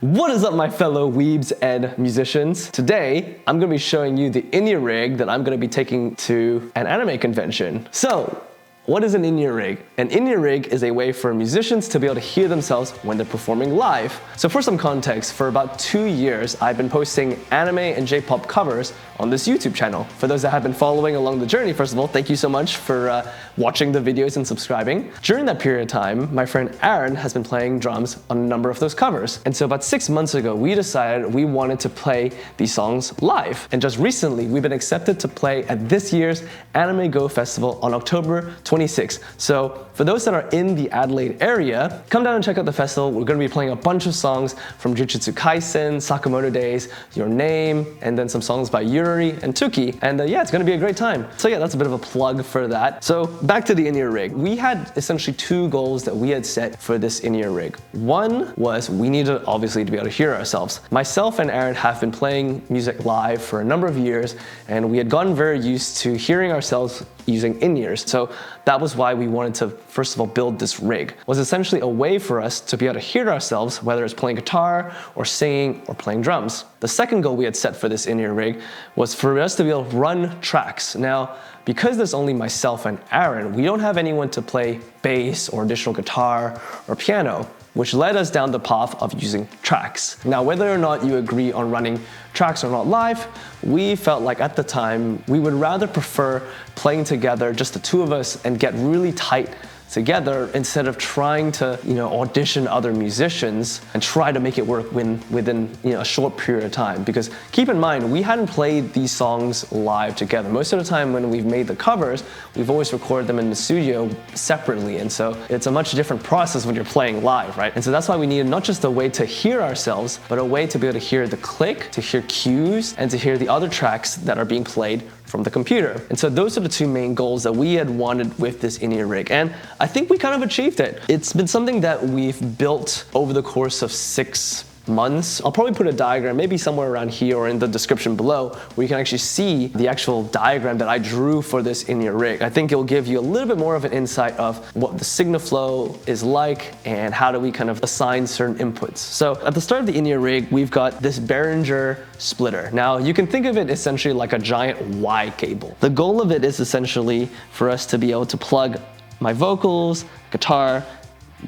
What is up, my fellow weebs and musicians? Today, I'm going to be showing you the in-ear rig that I'm going to be taking to an anime convention. So, what is an in-ear rig? An in-ear rig is a way for musicians to be able to hear themselves when they're performing live. So for some context, for about 2 years, I've been posting anime and J-pop covers on this YouTube channel. For those that have been following along the journey, first of all, thank you so much for watching the videos and subscribing. During that period of time, my friend Aaron has been playing drums on a number of those covers. And so about 6 months ago, we decided we wanted to play these songs live. And just recently, we've been accepted to play at this year's Anime Go Festival on October 26th. So for those that are in the Adelaide area, come down and check out the festival. We're going to be playing a bunch of songs from Jujutsu Kaisen, Sakamoto Days, Your Name, and then some songs by Yuri and Tuki. And yeah, it's going to be a great time. So yeah, that's a bit of a plug for that. So back to the in-ear rig. We had essentially two goals that we had set for this in-ear rig. One was we needed obviously to be able to hear ourselves. Myself and Aaron have been playing music live for a number of years, and we had gotten very used to hearing ourselves using in-ears. So that was why we wanted to, first of all, build this rig. It was essentially a way for us to be able to hear ourselves, whether it's playing guitar or singing or playing drums. The second goal we had set for this in-ear rig was for us to be able to run tracks. Now, because there's only myself and Aaron, we don't have anyone to play bass or additional guitar or piano, which led us down the path of using tracks. Now, whether or not you agree on running tracks or not live, we felt like at the time, we would rather prefer playing together, just the two of us, and get really tight together instead of trying to, audition other musicians and try to make it work within a short period of time. Because keep in mind, we hadn't played these songs live together. Most of the time when we've made the covers, we've always recorded them in the studio separately. And so it's a much different process when you're playing live, right? And so that's why we needed not just a way to hear ourselves, but a way to be able to hear the click, to hear cues, and to hear the other tracks that are being played from the computer. And so those are the two main goals that we had wanted with this in-ear rig. And I think we kind of achieved it. It's been something that we've built over the course of 6 months. I'll probably put a diagram maybe somewhere around here or in the description below where you can actually see the actual diagram that I drew for this in-ear rig. I think it'll give you a little bit more of an insight of what the signal flow is like and how do we kind of assign certain inputs. So at the start of the in-ear rig, we've got this Behringer splitter. Now you can think of it essentially like a giant Y cable. The goal of it is essentially for us to be able to plug my vocals, guitar,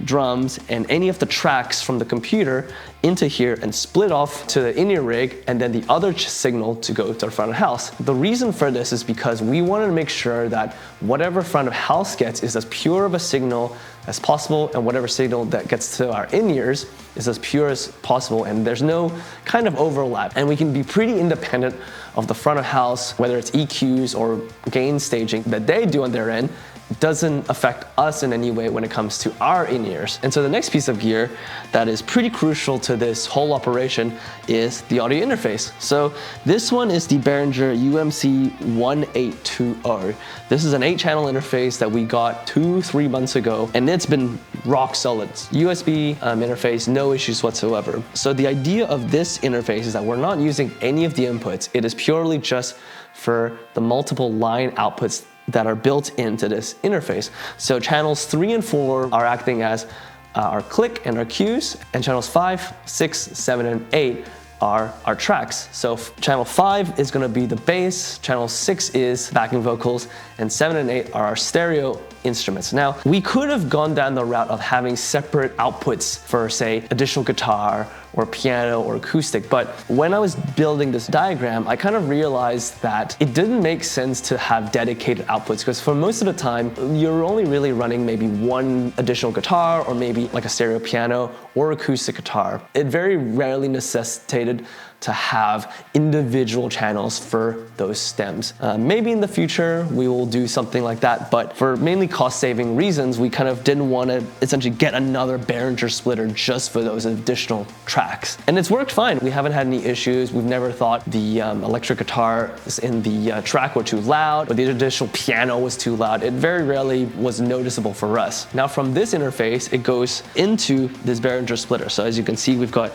drums, and any of the tracks from the computer into here and split off to the in-ear rig, and then the other signal to go to the front of house. The reason for this is because we wanted to make sure that whatever front of house gets is as pure of a signal as possible, and whatever signal that gets to our in-ears is as pure as possible, and there's no kind of overlap. And we can be pretty independent of the front of house, whether it's EQs or gain staging that they do on their end. Doesn't affect us in any way when it comes to our in-ears. And so the next piece of gear that is pretty crucial to this whole operation is the audio interface. So this one is the Behringer MS8000. This is an 8-channel interface that we got 2-3 months ago, and it's been rock solid. USB interface, no issues whatsoever. So the idea of this interface is that we're not using any of the inputs. It is purely just for the multiple line outputs that are built into this interface. So channels 3 and 4 are acting as our click and our cues, and channels 5, 6, 7, and 8 are our tracks. So channel 5 is going to be the bass, channel 6 is backing vocals, and 7 and 8 are our stereo instruments. Now, we could have gone down the route of having separate outputs for, say, additional guitar or piano or acoustic, but when I was building this diagram, I kind of realized that it didn't make sense to have dedicated outputs, because for most of the time, you're only really running maybe one additional guitar or maybe like a stereo piano or acoustic guitar. It very rarely necessitated to have individual channels for those stems. Maybe in the future we will do something like that, but for mainly cost-saving reasons, we kind of didn't want to essentially get another Behringer splitter just for those additional tracks. And it's worked fine. We haven't had any issues. We've never thought the electric guitars in the track were too loud or the additional piano was too loud. It very rarely was noticeable for us. Now from this interface, it goes into this Behringer splitter. So as you can see, we've got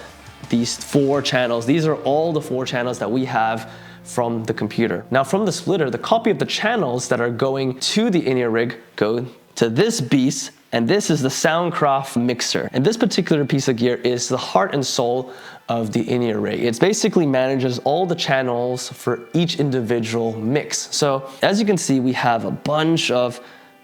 these 4 channels. These are all the 4 channels that we have from the computer. Now from the splitter, the copy of the channels that are going to the in-ear rig go to this beast And this is the Soundcraft mixer. And this particular piece of gear is the heart and soul of the in-ear rig. It basically manages all the channels for each individual mix. So as you can see, we have a bunch of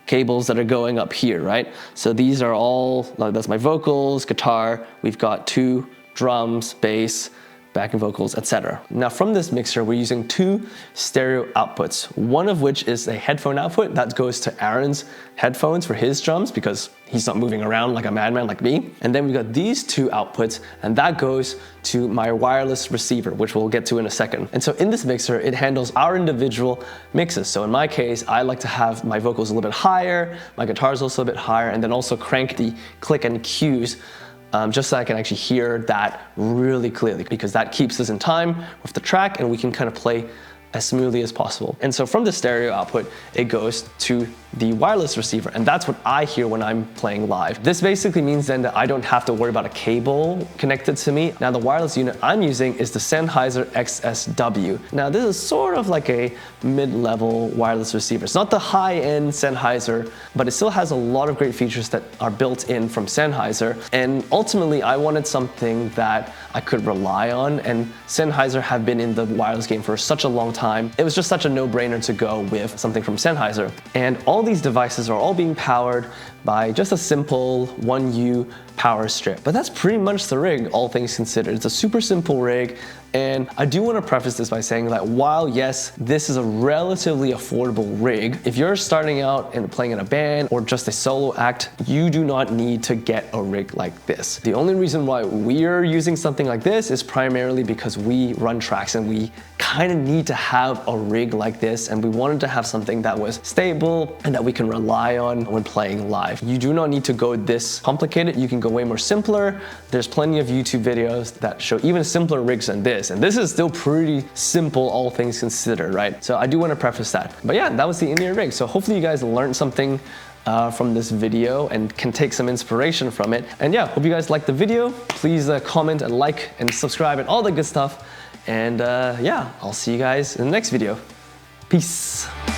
cables that are going up here, right? So these are all, that's my vocals, guitar, we've got 2 drums, bass, backing vocals, etc. Now from this mixer, we're using 2 stereo outputs, one of which is a headphone output that goes to Aaron's headphones for his drums because he's not moving around like a madman like me. And then we got these 2 outputs, and that goes to my wireless receiver, which we'll get to in a second. And so in this mixer, it handles our individual mixes. So in my case, I like to have my vocals a little bit higher, my guitar's also a bit higher, and then also crank the click and cues just so I can actually hear that really clearly, because that keeps us in time with the track and we can kind of play as smoothly as possible. And so from the stereo output, it goes to the wireless receiver, and that's what I hear when I'm playing live. This basically means then that I don't have to worry about a cable connected to me. Now the wireless unit I'm using is the Sennheiser XSW. Now this is sort of like a mid-level wireless receiver. It's not the high-end Sennheiser, but it still has a lot of great features that are built in from Sennheiser. And ultimately, I wanted something that I could rely on, and Sennheiser have been in the wireless game for such a long time. It was just such a no-brainer to go with something from Sennheiser. And all these devices are all being powered by just a simple 1U power strip. But that's pretty much the rig, all things considered. It's a super simple rig, and I do want to preface this by saying that while yes, this is a relatively affordable rig, if you're starting out and playing in a band or just a solo act, you do not need to get a rig like this. The only reason why we're using something like this is primarily because we run tracks and we kind of need to have a rig like this, and we wanted to have something that was stable and that we can rely on when playing live. You do not need to go this complicated. You can go way more simpler. There's plenty of YouTube videos that show even simpler rigs than this, and this is still pretty simple, all things considered, right? So I do want to preface that. But yeah, that was the in-ear rig. So hopefully you guys learned something from this video and can take some inspiration from it. And yeah, hope you guys liked the video. Please comment and like and subscribe and all the good stuff. And yeah, I'll see you guys in the next video. Peace.